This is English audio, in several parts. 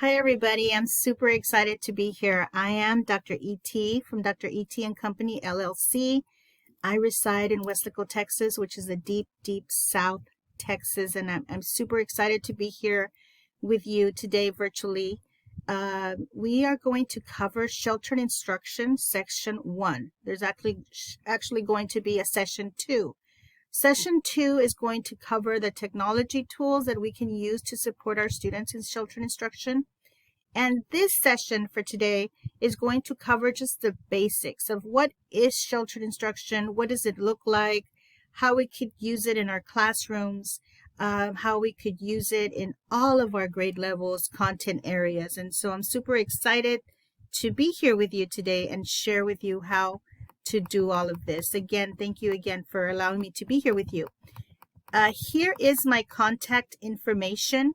Hi, everybody. I'm super excited to be here. I am Dr. E.T. from Dr. E.T. and Company, LLC. I reside in Weslaco, Texas, which is a deep, deep South Texas, and I'm super excited to be here with you today virtually. We are going to cover Sheltered Instruction Section 1. There's actually going to be a Session 2. Session 2 is going to cover the technology tools that we can use to support our students in sheltered instruction. And this session for today is going to cover just the basics of what is sheltered instruction, what does it look like, how we could use it in our classrooms, how we could use it in all of our grade levels, content areas. And so I'm super excited to be here with you today and share with you how to do all of this. Again, thank you again for allowing me to be here with you. Here is my contact information.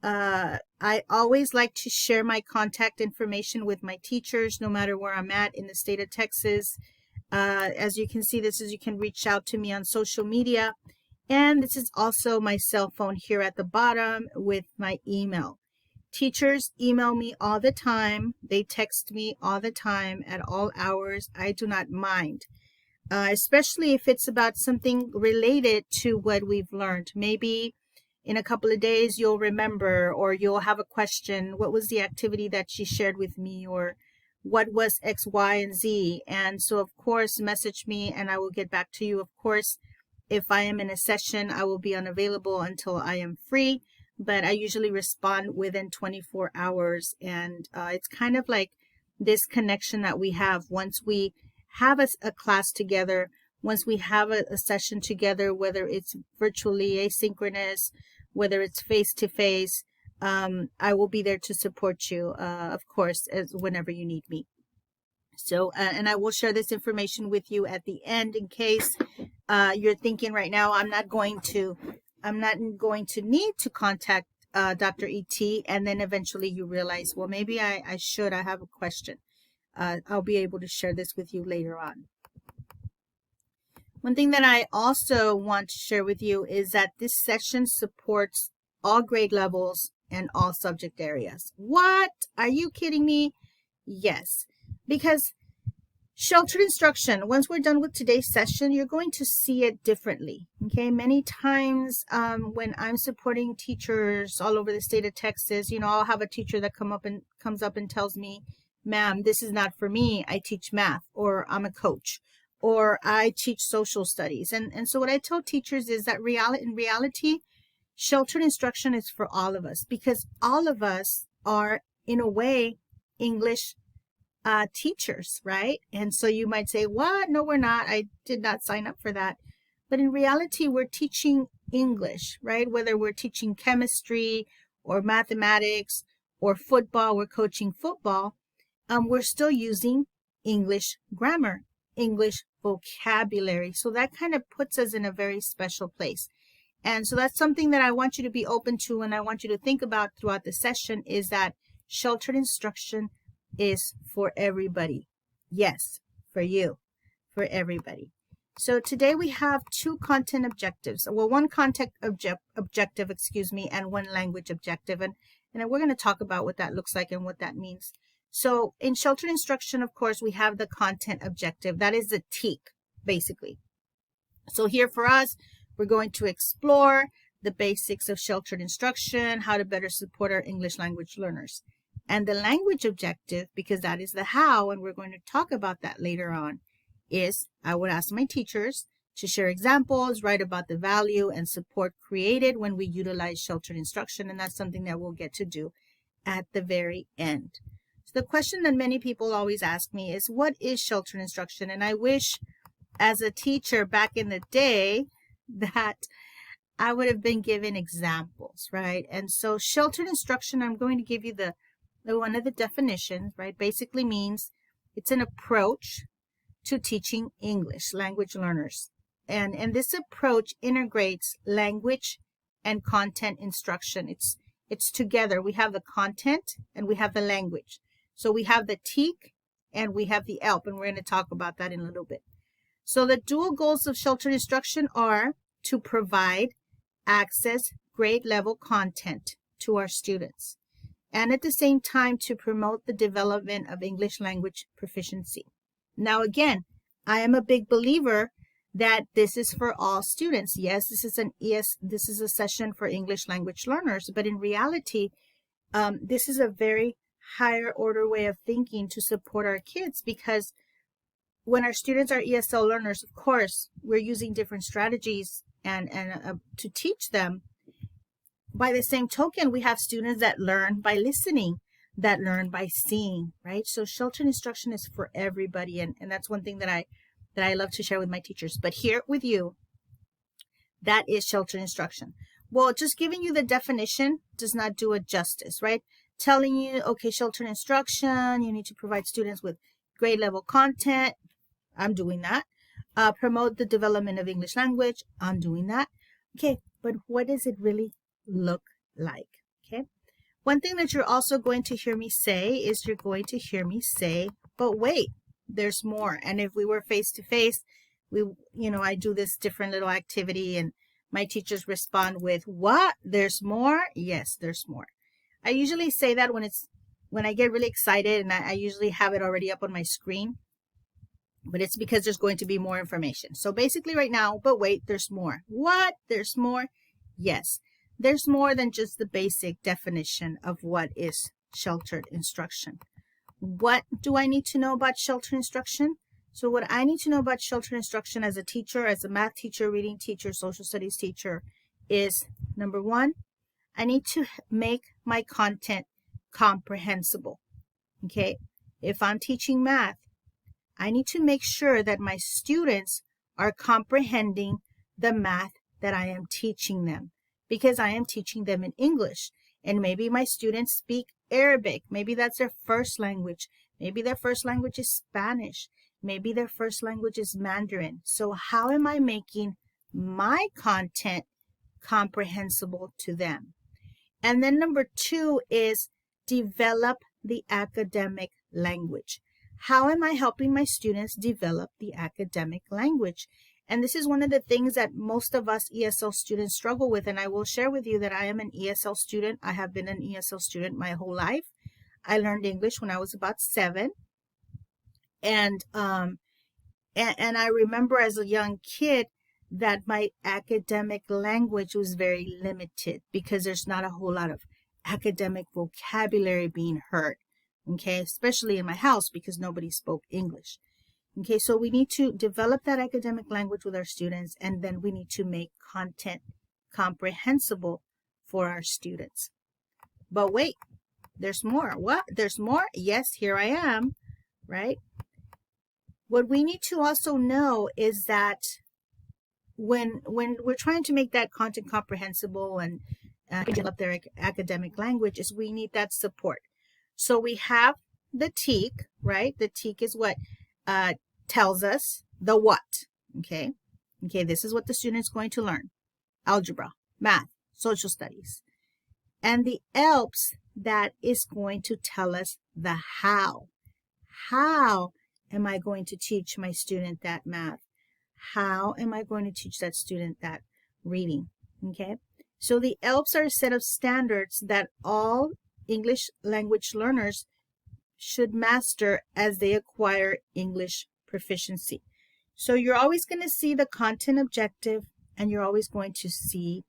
I always like to share my contact information with my teachers, no matter where I'm at in the state of Texas. As you can see, you can reach out to me on social media. And this is also my cell phone here at the bottom with my email. Teachers email me all the time. They text me all the time at all hours. I do not mind, especially if it's about something related to what we've learned. Maybe in a couple of days you'll remember, or you'll have a question. What was the activity that she shared with me, or what was X, Y, and Z? And so, of course, message me and I will get back to you. Of course, if I am in a session, I will be unavailable until I am free. But I usually respond within 24 hours. And it's kind of like this connection that we have once we have a class together, once we have a session together, whether it's virtually asynchronous, whether it's face-to-face, I will be there to support you, of course, whenever you need me. So, and I will share this information with you at the end in case you're thinking right now, I'm not going to need to contact Dr. E.T. and then eventually you realize, well, maybe I have a question. I'll be able to share this with you later on. One thing that I also want to share with you is that this session supports all grade levels and all subject areas. What? Are you kidding me? Yes, because sheltered instruction, once we're done with today's session, you're going to see it differently. Okay, many times when I'm supporting teachers all over the state of Texas, I'll have a teacher that comes up and tells me, ma'am, this is not for me. I teach math, or I'm a coach, or I teach social studies. And so what I tell teachers is that in reality, sheltered instruction is for all of us, because all of us are, in a way, English teachers, right? And so you might say, what? No, we're not. I did not sign up for that. But in reality, we're teaching English, right? Whether we're teaching chemistry or mathematics or football, we're coaching football, we're still using English grammar, English vocabulary. So that kind of puts us in a very special place. And so that's something that I want you to be open to, and I want you to think about throughout the session, is that sheltered instruction is for everybody. Yes, for you, for everybody. So today we have two content objectives. Well, one content objective, and one language objective. And we're going to talk about what that looks like and what that means. So in sheltered instruction, of course, we have the content objective. That is the TEAC, basically. So here for us, we're going to explore the basics of sheltered instruction, how to better support our English language learners. And the language objective, because that is the how, and we're going to talk about that later on, is I would ask my teachers to share examples, write about the value and support created when we utilize sheltered instruction. And that's something that we'll get to do at the very end. So the question that many people always ask me is, what is sheltered instruction? And I wish as a teacher back in the day that I would have been given examples, right? And so sheltered instruction, I'm going to give you one of the definitions, right? Basically means it's an approach to teaching English language learners. And this approach integrates language and content instruction. It's together. We have the content and we have the language. So we have the TEAC and we have the ELP, and we're going to talk about that in a little bit. So the dual goals of sheltered instruction are to provide access grade level content to our students. and at the same time to promote the development of English language proficiency. Now, again, I am a big believer that this is for all students. Yes, this is a session for English language learners, but in reality, this is a very higher order way of thinking to support our kids, because when our students are ESL learners, of course, we're using different strategies and to teach them. By the same token, we have students that learn by listening, that learn by seeing, right? So sheltered instruction is for everybody, and that's one thing that I love to share with my teachers. But here with you, that is sheltered instruction. Well, just giving you the definition does not do it justice, right? Telling you, okay, sheltered instruction, you need to provide students with grade level content. I'm doing that. Promote the development of English language. I'm doing that. Okay, but what does it really look like? Okay. One thing that you're also going to hear me say is you're going to hear me say, but wait, there's more. And if we were face to face, I do this different little activity and my teachers respond with, what? There's more? Yes, there's more. I usually say that when I get really excited, and I usually have it already up on my screen, but it's because there's going to be more information. So basically right now, but wait, there's more. What? There's more? Yes, there's more than just the basic definition of what is sheltered instruction. What do I need to know about sheltered instruction? So what I need to know about sheltered instruction as a teacher, as a math teacher, reading teacher, social studies teacher, is number one, I need to make my content comprehensible. Okay, if I'm teaching math, I need to make sure that my students are comprehending the math that I am teaching them, because I am teaching them in English. And maybe my students speak Arabic. Maybe that's their first language. Maybe their first language is Spanish. Maybe their first language is Mandarin. So how am I making my content comprehensible to them? And then number two is develop the academic language. How am I helping my students develop the academic language? And this is one of the things that most of us ESL students struggle with. And I will share with you that I am an ESL student. I have been an ESL student my whole life. I learned English when I was about 7. And I remember as a young kid that my academic language was very limited because there's not a whole lot of academic vocabulary being heard. Okay, especially in my house because nobody spoke English. Okay, so we need to develop that academic language with our students, and then we need to make content comprehensible for our students. But wait, there's more. What? There's more? Yes, here I am, right? What we need to also know is that when we're trying to make that content comprehensible and develop their academic language, is we need that support. So we have the TEAC, right? The TEAC is what tells us the what, okay? Okay, this is what the student is going to learn. Algebra, math, social studies. And the ELPS, that is going to tell us the how. How am I going to teach my student that math? How am I going to teach that student that reading? Okay, so the ELPS are a set of standards that all English language learners should master as they acquire English proficiency. So you're always going to see the content objective and you're always going to see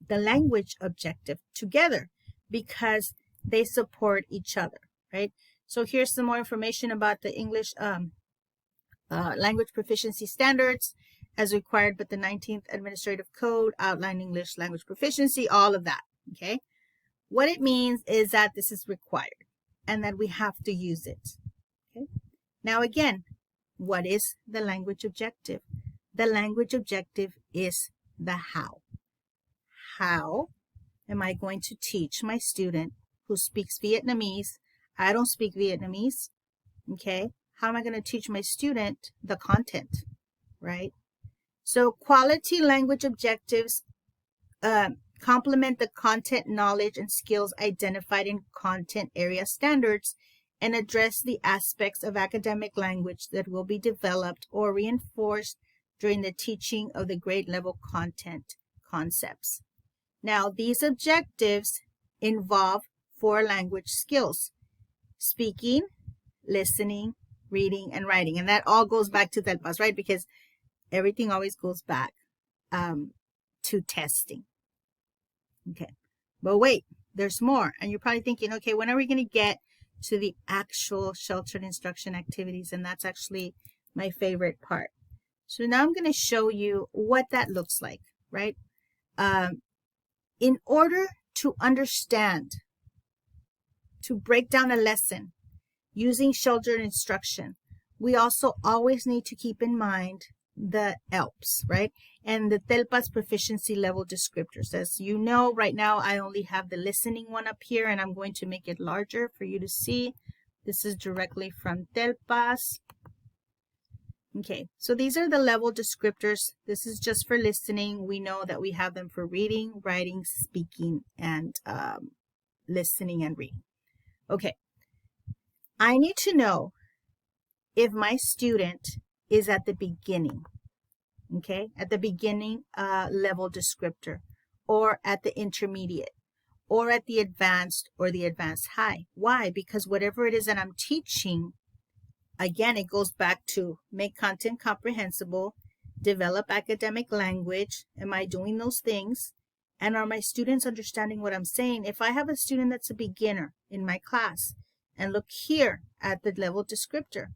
the language objective together because they support each other, right? So here's some more information about the English language proficiency standards as required by the 19th Administrative Code, outline English language proficiency, all of that, okay? What it means is that this is required and that we have to use it, okay? Now again, what is the language objective? The language objective is the how. How am I going to teach my student who speaks Vietnamese? I don't speak Vietnamese, okay? How am I going to teach my student the content, right? So quality language objectives complement the content, knowledge, and skills identified in content area standards and address the aspects of academic language that will be developed or reinforced during the teaching of the grade level content concepts. Now, these objectives involve 4 language skills: speaking, listening, reading, and writing. And that all goes back to TELPAS, right? Because everything always goes back to testing. Okay, but wait, there's more. And you're probably thinking, okay, when are we going to get to the actual sheltered instruction activities? And that's actually my favorite part. So now I'm going to show you what that looks like, right? In order to understand, to break down a lesson using sheltered instruction, we also always need to keep in mind the ELPs, right? And the TELPAS proficiency level descriptors. As you know, right now I only have the listening one up here, and I'm going to make it larger for you to see. This is directly from TELPAS. Okay, so these are the level descriptors. This is just for listening. We know that we have them for reading, writing, speaking, and listening and reading. Okay, I need to know if my student is at the beginning, okay, at the beginning level descriptor, or at the intermediate, or at the advanced or the advanced high. Why? Because whatever it is that I'm teaching, again, it goes back to make content comprehensible, develop academic language. Am I doing those things? And are my students understanding what I'm saying? If I have a student that's a beginner in my class, and look here at the level descriptor,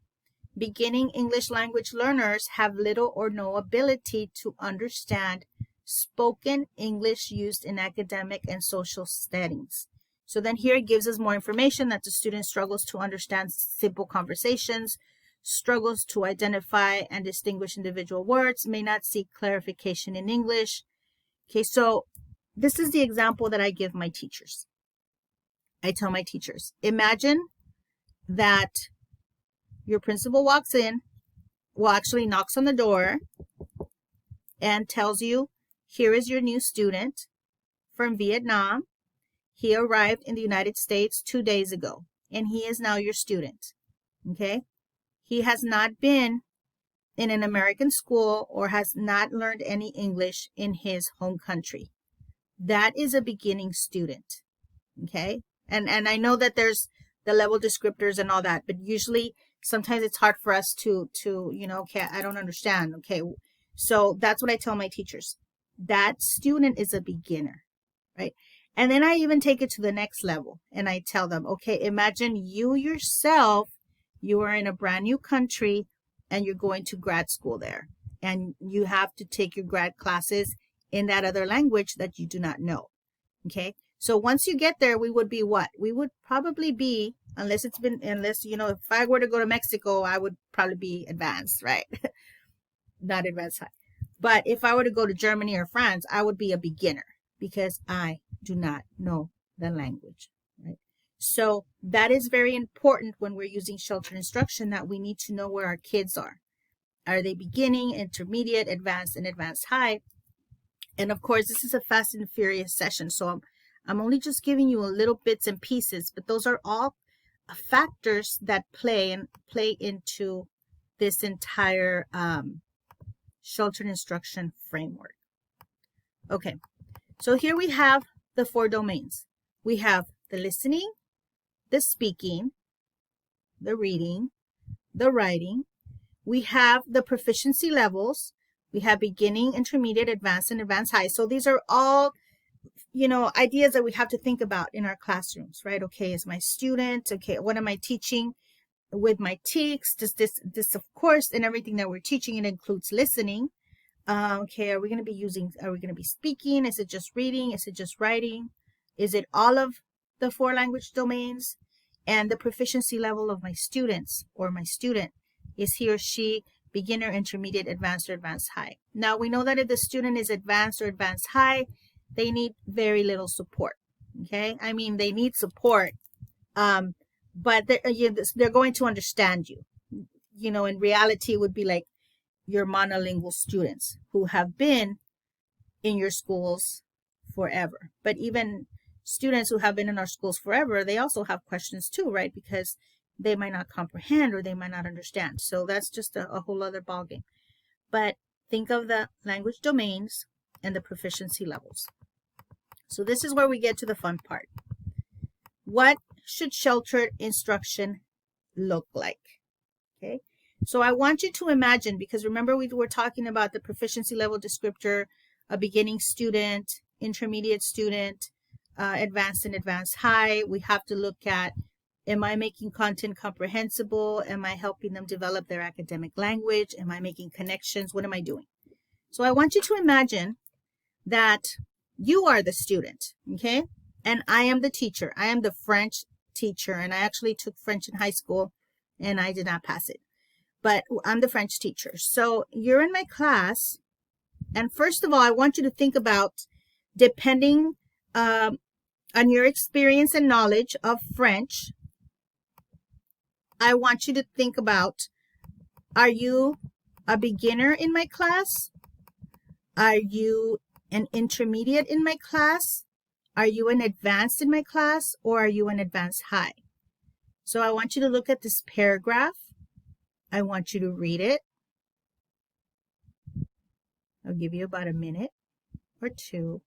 beginning English language learners have little or no ability to understand spoken English used in academic and social settings. So then here it gives us more information that the student struggles to understand simple conversations, struggles to identify and distinguish individual words, may not seek clarification in English. Okay, so this is the example that I give my teachers. I tell my teachers, imagine that your principal walks in, well, actually knocks on the door and tells you, here is your new student from Vietnam. He arrived in the United States 2 days ago, and he is now your student. Okay? He has not been in an American school or has not learned any English in his home country. That is a beginning student. Okay? And I know that there's the level descriptors and all that, but usually sometimes it's hard for us to okay, I don't understand. Okay, so that's what I tell my teachers. That student is a beginner, right? And then I even take it to the next level and I tell them, okay, imagine you yourself, you are in a brand new country and you're going to grad school there, and you have to take your grad classes in that other language that you do not know. Okay, so once you get there, we would be what? We would probably be, unless if I were to go to Mexico, I would probably be advanced, right? Not advanced high. But if I were to go to Germany or France, I would be a beginner because I do not know the language, right? So that is very important when we're using sheltered instruction, that we need to know where our kids are. Are they beginning, intermediate, advanced, and advanced high? And of course, this is a fast and furious session, so I'm only just giving you a little bits and pieces, but those are all factors that play into this entire sheltered instruction framework. Okay, so here we have the 4 domains. We have the listening, the speaking, the reading, the writing. We have the proficiency levels. We have beginning, intermediate, advanced, and advanced high. So these are all, ideas that we have to think about in our classrooms, right? Okay, is my student, okay, what am I teaching with my TEKS? Does this, of course, in everything that we're teaching, it includes listening. Okay, are we going to be speaking? Is it just reading? Is it just writing? Is it all of the 4 language domains? And the proficiency level of my students or my student, is he or she beginner, intermediate, advanced, or advanced high? Now, we know that if the student is advanced or advanced high, they need very little support. Okay, I mean, they need support, but they're going to understand you. In reality, it would be like your monolingual students who have been in your schools forever. But even students who have been in our schools forever, they also have questions too, right? Because they might not comprehend or they might not understand. So that's just a whole other ballgame. But think of the language domains and the proficiency levels. So this is where we get to the fun part. what should sheltered instruction look like? Okay, so I want you to imagine, because remember we were talking about the proficiency level descriptor, a beginning student, intermediate student, advanced and advanced high. We have to look at, am I making content comprehensible? Am I helping them develop their academic language? Am I making connections? What am I doing? So I want you to imagine that you are the student, okay? And I am the teacher. I am the French teacher, and I actually took French in high school, and I did not pass it. But I'm the French teacher. So you're in my class, and first of all, I want you to think about, depending on your experience and knowledge of French, I want you to think about, are you a beginner in my class? Are you an intermediate in my class? Are you an advanced in my class? Or are you an advanced high? So I want you to look at this paragraph. I want you to read it. I'll give you about a minute or two.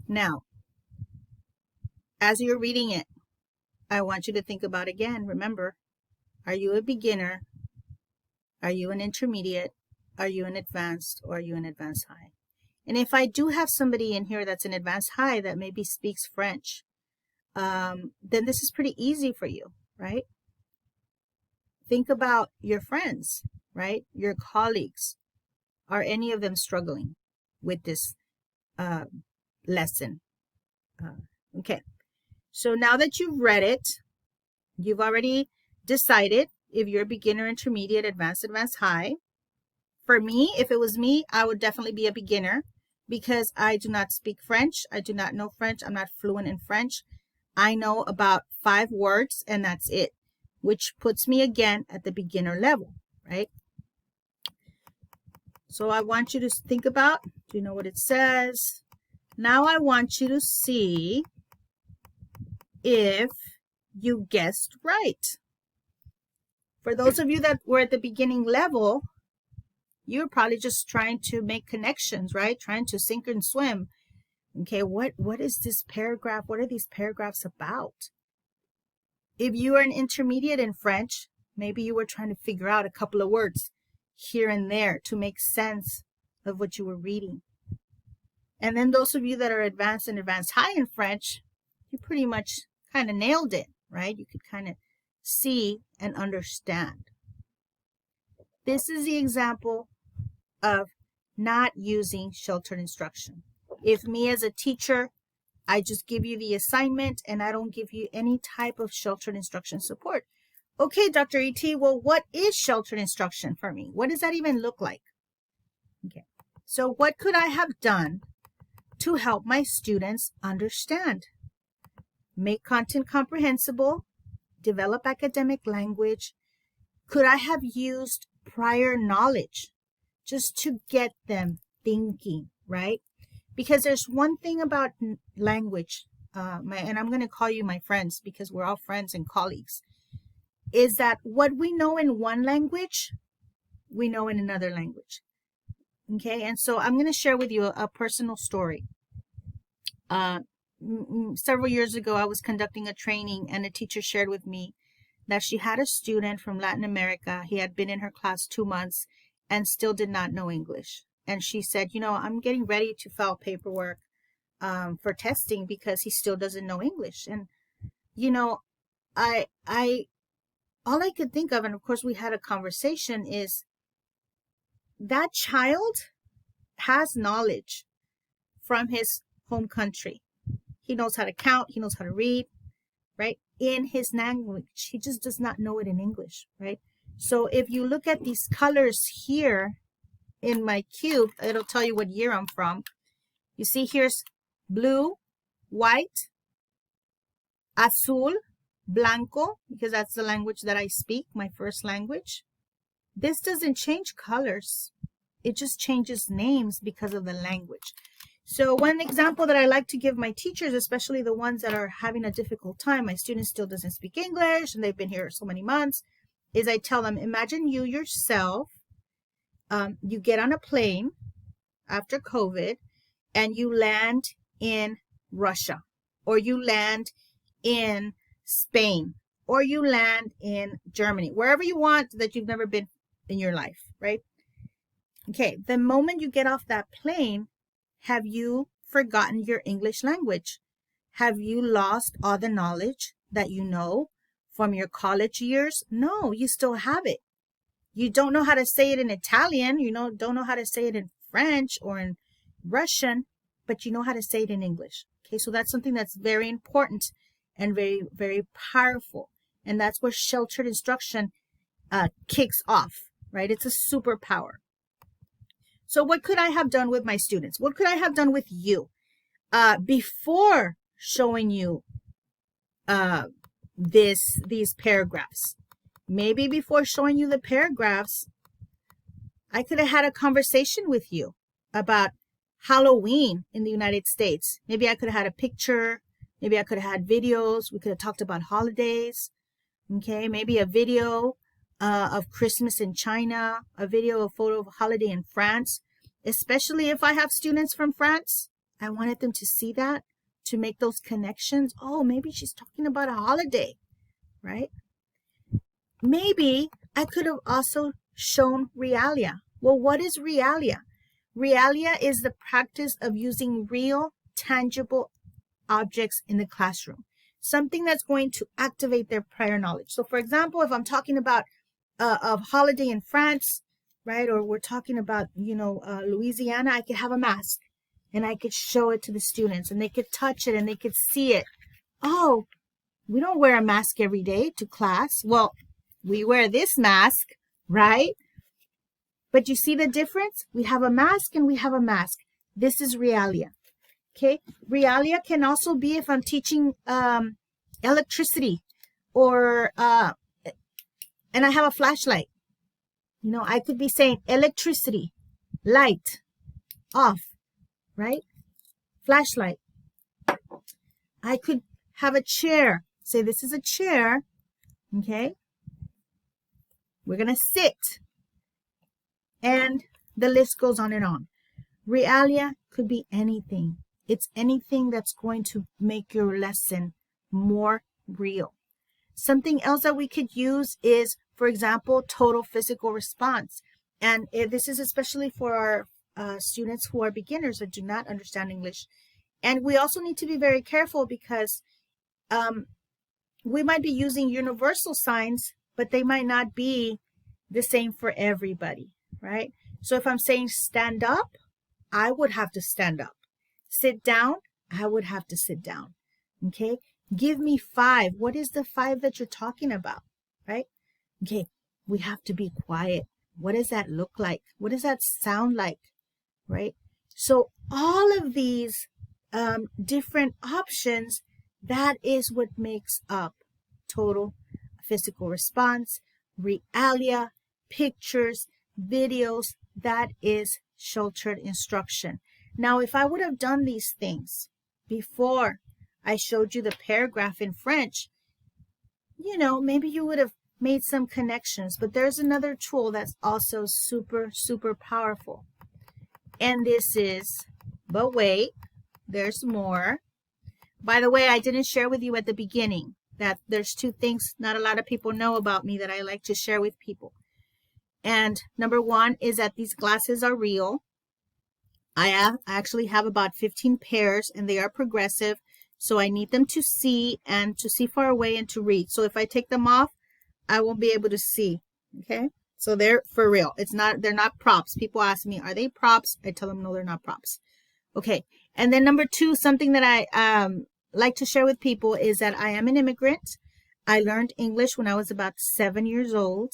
Now, as you're reading it, I want you to think about again, remember, are you a beginner? Are you an intermediate? Are you an advanced? Or are you an advanced high? And if I do have somebody in here that's an advanced high that maybe speaks French, then this is pretty easy for you, right? Think about your friends, right? Your colleagues. Are any of them struggling with this lesson? Okay. So now that you've read it, you've already decided if you're a beginner, intermediate, advanced, advanced, high. For me, if it was me, I would definitely be a beginner because I do not speak French. I do not know French. I'm not fluent in French. I know about 5 words and that's it, which puts me again at the beginner level, right? So I want you to think about, do you know what it says? Now I want you to see if you guessed right. For those of you that were at the beginning level, you're probably just trying to make connections, right? Trying to sink and swim. Okay, what is this paragraph? What are these paragraphs about? If you are an intermediate in French, maybe you were trying to figure out a couple of words here and there to make sense of what you were reading. And then those of you that are advanced and advanced high in French, you pretty much kind of nailed it, right? You could kind of see and understand. This is the example of not using sheltered instruction. If me as a teacher, I just give you the assignment and I don't give you any type of sheltered instruction support. Okay, Dr. E.T., well, what is sheltered instruction for me? What does that even look like? Okay, so what could I have done to help my students understand? Make content comprehensible, develop academic language. Could I have used prior knowledge just to get them thinking, right? Because there's one thing about language, and I'm going to call you my friends because we're all friends and colleagues, is that what we know in one language, we know in another language. Okay, and so I'm going to share with you a personal story. Several years ago, I was conducting a training and a teacher shared with me that she had a student from Latin America. He had been in her class 2 months and still did not know English. And she said, you know, I'm getting ready to file paperwork for testing because he still doesn't know English. And, you know, all I could think of, and of course we had a conversation, is that child has knowledge from his home country. He knows how to count. He knows how to read, right? In his language. He just does not know it in English, right? So if you look at these colors here in my cube, it'll tell you what year I'm from. You see here's blue, white, azul, blanco, because that's the language that I speak, my first language. This doesn't change colors. It just changes names because of the language. So one example that I like to give my teachers, especially the ones that are having a difficult time, my student still doesn't speak English and they've been here so many months, is I tell them, imagine you yourself, you get on a plane after COVID and you land in Russia, or you land in Spain, or you land in Germany, wherever you want that you've never been in your life, right? Okay, the moment you get off that plane, have you forgotten your English language? Have you lost all the knowledge that you know from your college years? No, you still have it. You don't know how to say it in Italian, don't know how to say it in French or in Russian, but you know how to say it in English. Okay, so that's something that's very important and very, very powerful. And that's where sheltered instruction kicks off, right? It's a superpower. So what could I have done with my students? What could I have done with you before showing you these paragraphs? Maybe before showing you the paragraphs, I could have had a conversation with you about Halloween in the United States. Maybe I could have had a picture. Maybe I could have had videos. We could have talked about holidays. Okay, maybe a video of Christmas in China, a photo of a holiday in France. Especially if I have students from France, I wanted them to see that, to make those connections. Oh, maybe she's talking about a holiday, right? Maybe I could have also shown realia. Well, what is realia? Realia is the practice of using real, tangible objects in the classroom. Something that's going to activate their prior knowledge. So, for example, if I'm talking about a holiday in France, right, or we're talking about, Louisiana, I could have a mask and I could show it to the students and they could touch it and they could see it. Oh, we don't wear a mask every day to class. Well, we wear this mask, right? But you see the difference? We have a mask and we have a mask. This is realia. Okay. Realia can also be if I'm teaching electricity or and I have a flashlight. I could be saying electricity, light, off, right? Flashlight. I could have a chair. Say this is a chair. Okay. We're going to sit. And the list goes on and on. Realia could be anything. It's anything that's going to make your lesson more real. Something else that we could use is, for example, total physical response. And this is especially for our students who are beginners and do not understand English. And we also need to be very careful because we might be using universal signs, but they might not be the same for everybody, right? So if I'm saying stand up, I would have to stand up. Sit down, I would have to sit down. Okay? Give me 5. What is the 5 that you're talking about, right? Okay, we have to be quiet. What does that look like? What does that sound like, right? So all of these different options, that is what makes up total physical response, realia, pictures, videos. That is sheltered instruction. Now, if I would have done these things before I showed you the paragraph in French, maybe you would have made some connections. But there's another tool that's also super, super powerful. And this is, but wait, there's more. By the way, I didn't share with you at the beginning that there's 2 things not a lot of people know about me that I like to share with people. And number 1 is that these glasses are real. I actually have about 15 pairs and they are progressive. So I need them to see and to see far away and to read. So if I take them off, I won't be able to see. Okay. So they're for real. They're not props. People ask me, are they props? I tell them, no, they're not props. Okay. And then number 2, something that I like to share with people is that I am an immigrant. I learned English when I was about 7 years old.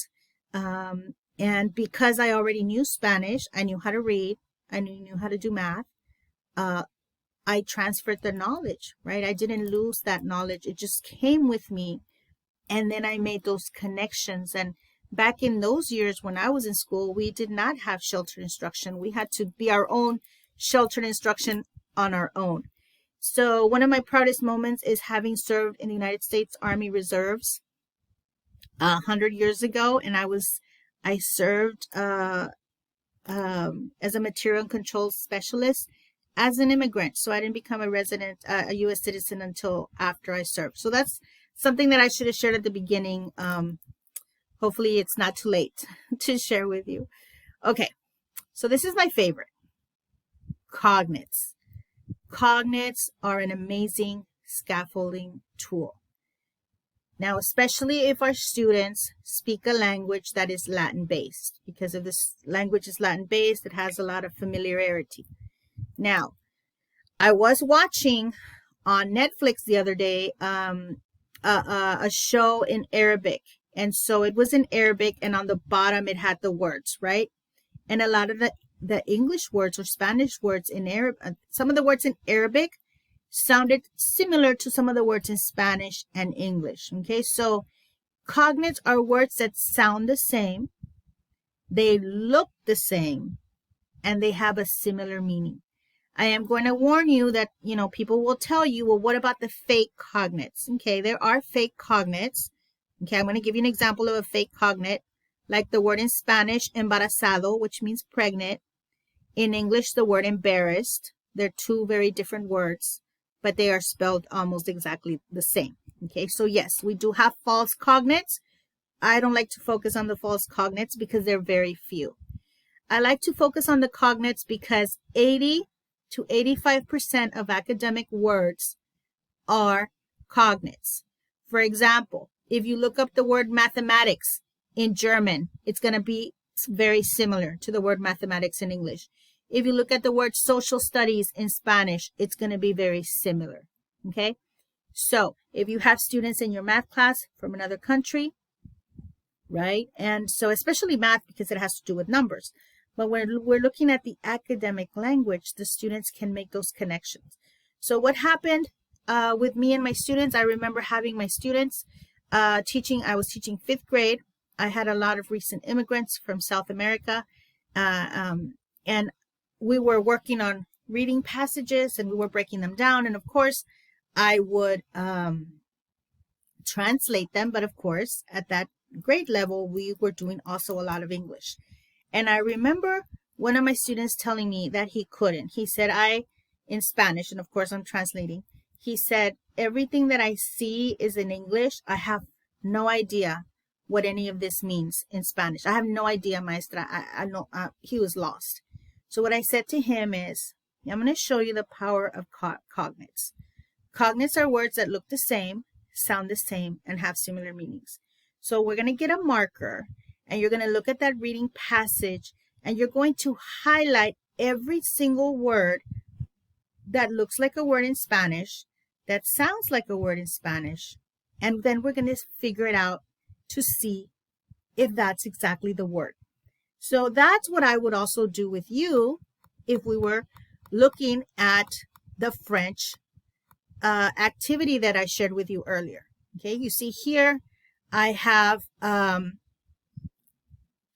And because I already knew Spanish, I knew how to read, I knew how to do math. I transferred the knowledge, right? I didn't lose that knowledge. It just came with me. And then I made those connections. And back in those years when I was in school, we did not have sheltered instruction. We had to be our own sheltered instruction on our own. So one of my proudest moments is having served in the United States Army Reserves 100 years ago, and I served as a material control specialist as an immigrant. So I didn't become a resident, a U.S. citizen until after I served. So that's something that I should have shared at the beginning. Hopefully it's not too late to share with you. Okay, so this is my favorite. Cognates. Cognates are an amazing scaffolding tool. Now, especially if our students speak a language that is Latin-based, because if this language is Latin-based, it has a lot of familiarity. Now, I was watching on Netflix the other day a show in Arabic, and so it was in Arabic, and on the bottom it had the words, right? And a lot of the English words or Spanish words in Arabic, some of the words in Arabic sounded similar to some of the words in Spanish and English. Okay, so cognates are words that sound the same, they look the same, and they have a similar meaning. I am going to warn you that, people will tell you, well, what about the fake cognates? Okay, there are fake cognates. Okay, I'm going to give you an example of a fake cognate, like the word in Spanish, embarazado, which means pregnant. In English, the word embarrassed. They're two very different words, but they are spelled almost exactly the same. Okay, so yes, we do have false cognates. I don't like to focus on the false cognates because they're very few. I like to focus on the cognates because 80 to 85% of academic words are cognates. For example, if you look up the word mathematics in German, it's going to be very similar to the word mathematics in English. If you look at the word social studies in Spanish, it's going to be very similar. Okay, so if you have students in your math class from another country, right, and so especially math because it has to do with numbers, but when we're looking at the academic language, the students can make those connections. So what happened with me and my students, I remember having my students teaching. I was teaching 5th grade. I had a lot of recent immigrants from South America, and we were working on reading passages and we were breaking them down. And of course, I would translate them. But of course, at that grade level, we were doing also a lot of English. And I remember one of my students telling me that he couldn't. He said, in Spanish, and of course I'm translating. He said, everything that I see is in English. I have no idea what any of this means in Spanish. I have no idea, maestra. I know he was lost. So what I said to him is, I'm going to show you the power of cognates. Cognates are words that look the same, sound the same, and have similar meanings. So we're going to get a marker, and you're going to look at that reading passage, and you're going to highlight every single word that looks like a word in Spanish, that sounds like a word in Spanish, and then we're going to figure it out to see if that's exactly the word. So that's what I would also do with you if we were looking at the French activity that I shared with you earlier. Okay, you see here, I have,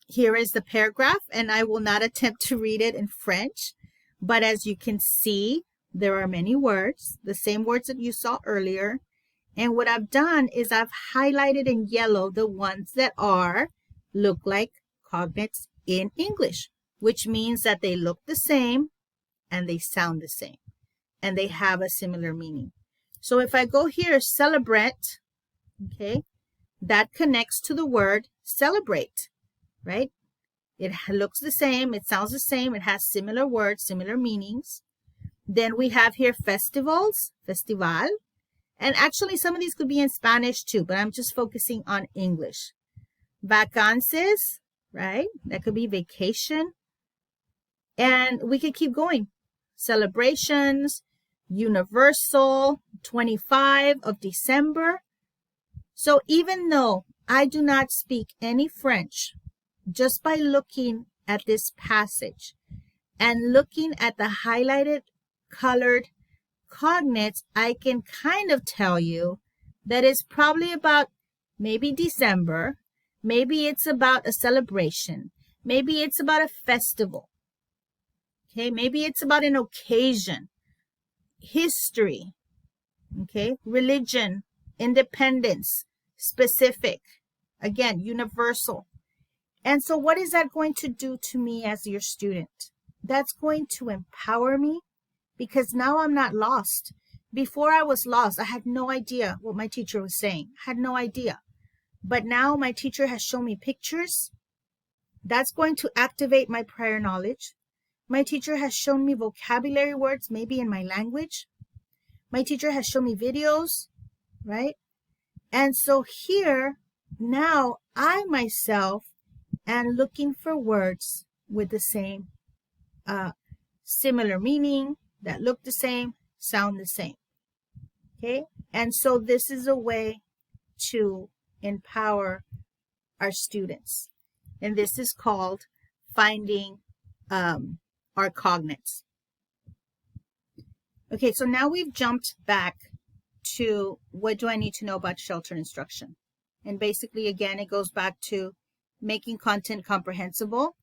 here is the paragraph, and I will not attempt to read it in French, but as you can see, there are many words, the same words that you saw earlier. And what I've done is I've highlighted in yellow the ones that look like cognates in English, which means that they look the same and they sound the same and they have a similar meaning. So if I go here, celebrate, okay, that connects to the word celebrate, right? It looks the same, it sounds the same, it has similar words, similar meanings. Then we have here festivals, festival, and actually some of these could be in Spanish too, but I'm just focusing on English. Vacances, right? That could be vacation. And we could keep going. Celebrations, universal, 25 of December. So even though I do not speak any French, just by looking at this passage and looking at the highlighted colored cognates, I can kind of tell you that it's probably about maybe December. Maybe it's about a celebration. Maybe it's about a festival. Okay, maybe it's about an occasion. history, okay, religion, independence, specific, again, universal. And so what is that going to do to me as your student? That's going to empower me, because now I'm not lost. Before I was lost. I had no idea what my teacher was saying. I had no idea. But now my teacher has shown me pictures. That's going to activate my prior knowledge. My teacher has shown me vocabulary words, maybe in my language. My teacher has shown me videos, right? And so here, now I myself am looking for words with the same, similar meaning, that look the same, sound the same. Okay? And so this is a way to empower our students. And this is called finding our cognates. Okay, so now we've jumped back to what do I need to know about sheltered instruction? And basically, again, it goes back to making content comprehensible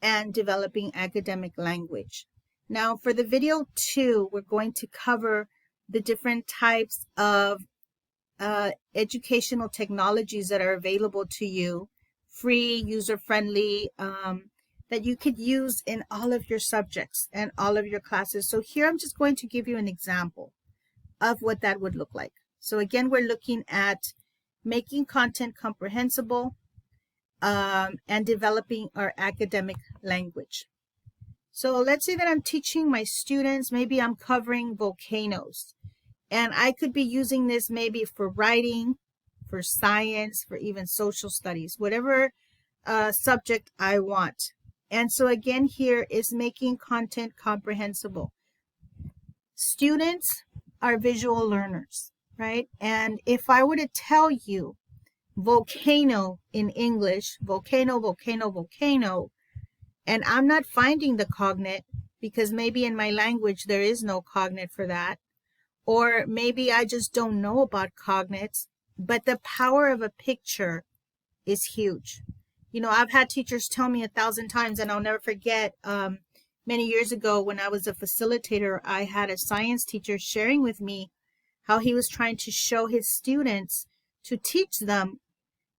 and developing academic language. Now, for the video 2, we're going to cover the different types of educational technologies that are available to you, free, user-friendly, that you could use in all of your subjects and all of your classes. So here I'm just going to give you an example of what that would look like. So again, we're looking at making content comprehensible and developing our academic language. So let's say that I'm teaching my students, maybe I'm covering volcanoes, and I could be using this maybe for writing, for science, for even social studies, whatever subject I want. And so again, here is making content comprehensible. Students are visual learners, right? And if I were to tell you volcano in English, volcano, volcano, volcano, and I'm not finding the cognate because maybe in my language there is no cognate for that, or maybe I just don't know about cognates, but the power of a picture is huge. You know, I've had teachers tell me 1,000 times, and I'll never forget, many years ago when I was a facilitator, I had a science teacher sharing with me how he was trying to show his students to teach them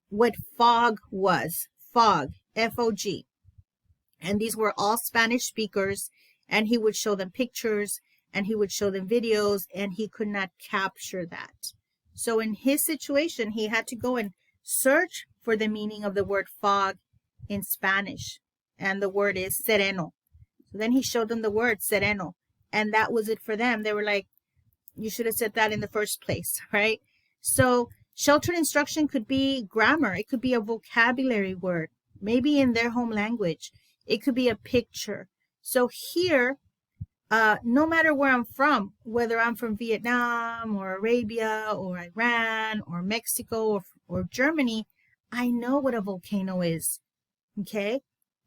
what fog was. Fog, F-O-G. And these were all Spanish speakers, and he would show them pictures, and he would show them videos, and he could not capture that. So in his situation, he had to go and search for the meaning of the word fog in Spanish, and the word is sereno. So then he showed them the word sereno, and that was it for them. They were like, you should have said that in the first place, right? So sheltered instruction could be grammar. It could be a vocabulary word, maybe in their home language. It could be a picture. So here, no matter where I'm from, whether I'm from Vietnam or Arabia or Iran or Mexico or Germany, I know what a volcano is, okay?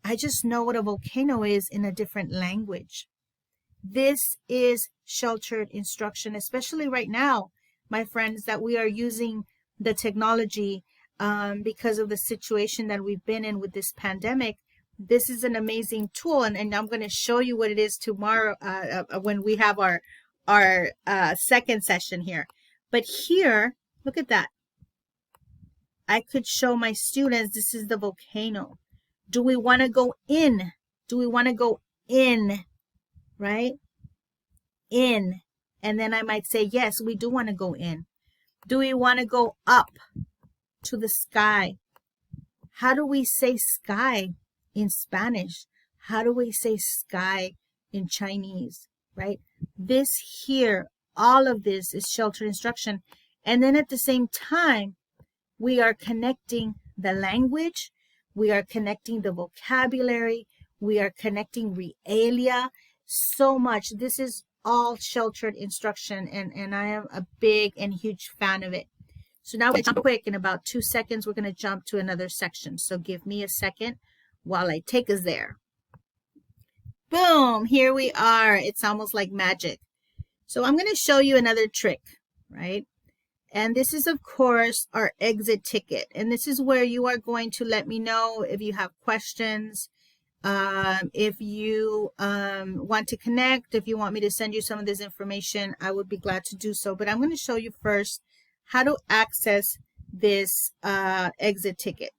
I just know what a volcano is in a different language. This is sheltered instruction, especially right now, my friends, that we are using the technology because of the situation that we've been in with this pandemic. This is an amazing tool, and I'm going to show you what it is tomorrow when we have our second session here. But here, look at that. I could show my students this is the volcano. Do we want to go in? Do we want to go in? Right? In. And then I might say, yes, we do want to go in. Do we want to go up to the sky? How do we say sky in Spanish? How do we say sky in Chinese? Right? This here, all of this is sheltered instruction. And then at the same time, we are connecting the language, we are connecting the vocabulary, we are connecting realia, so much. This is all sheltered instruction, and I am a big and huge fan of it. So now we're going to jump quick. In about 2 seconds, we're going to jump to another section. So give me a second while I take us there. Boom, here we are. It's almost like magic. So I'm going to show you another trick, right? And this is, of course, our exit ticket. And this is where you are going to let me know if you have questions. If you want to connect, if you want me to send you some of this information, I would be glad to do so. But I'm going to show you first how to access this exit ticket.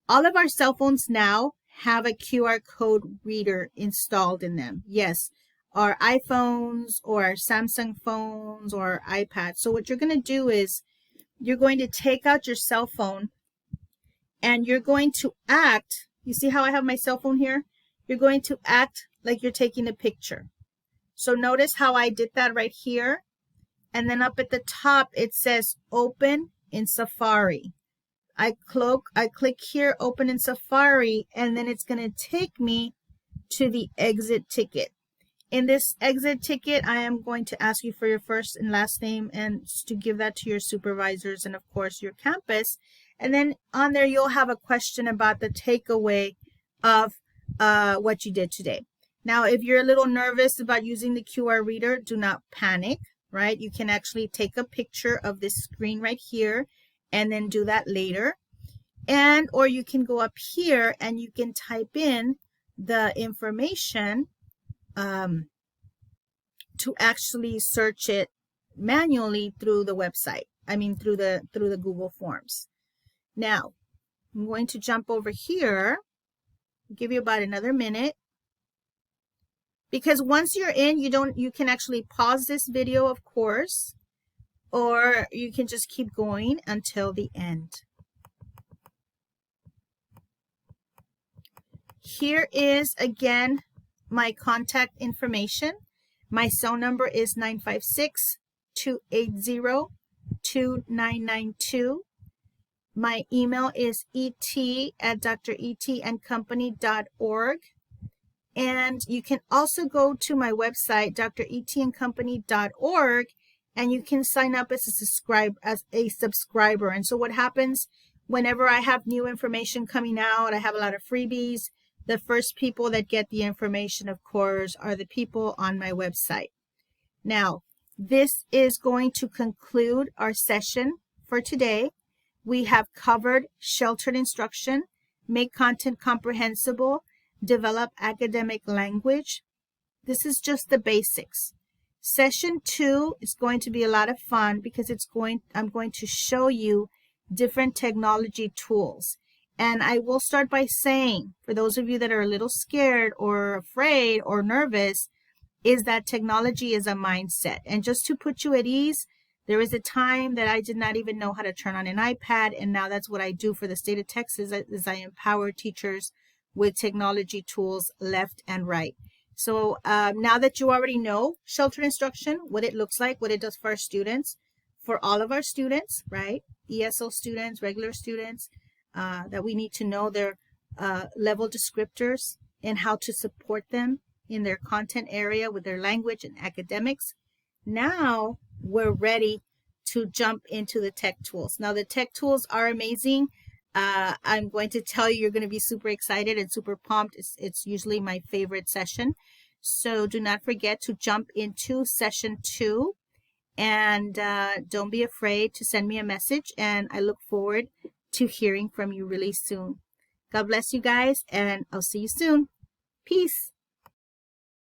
All of our cell phones now have a QR code reader installed in them. Yes, our iPhones or our Samsung phones or iPads. So what you're going to do is you're going to take out your cell phone and you're going to act. You see how I have my cell phone here? You're going to act like you're taking a picture. So notice how I did that right here. And then up at the top, it says open in Safari. I click here, open in Safari, and then it's going to take me to the exit ticket. In this exit ticket, I am going to ask you for your first and last name and to give that to your supervisors and, of course, your campus. And then on there, you'll have a question about the takeaway of what you did today. Now, if you're a little nervous about using the QR reader, do not panic, right? You can actually take a picture of this screen right here and then do that later. And or you can go up here and you can type in the information to actually search it manually through the website. I mean through the Google Forms. Now, I'm going to jump over here. I'll give you about another minute. Because once you're in, you can actually pause this video, of course, or you can just keep going until the end. Here is again my contact information. My cell number is 956-280-2992. My email is et@dretandcompany.org. And you can also go to my website, dretandcompany.org, and you can sign up as a subscriber. And so what happens whenever I have new information coming out, I have a lot of freebies. The first people that get the information, of course, are the people on my website. Now, this is going to conclude our session for today. We have covered sheltered instruction, make content comprehensible, develop academic language. This is just the basics. Session 2 is going to be a lot of fun because I'm going to show you different technology tools. And I will start by saying, for those of you that are a little scared or afraid or nervous, is that technology is a mindset. And just to put you at ease, there was a time that I did not even know how to turn on an iPad, and now that's what I do for the state of Texas, is I empower teachers with technology tools left and right. So now that you already know sheltered instruction, what it looks like, what it does for our students, for all of our students, right? ESL students, regular students, that we need to know their level descriptors and how to support them in their content area with their language and academics. Now we're ready to jump into the tech tools. Now the tech tools are amazing. I'm going to tell you, you're going to be super excited and super pumped. It's usually my favorite session. So do not forget to jump into session 2. And don't be afraid to send me a message. And I look forward to hearing from you really soon. God bless you guys, and I'll see you soon. Peace.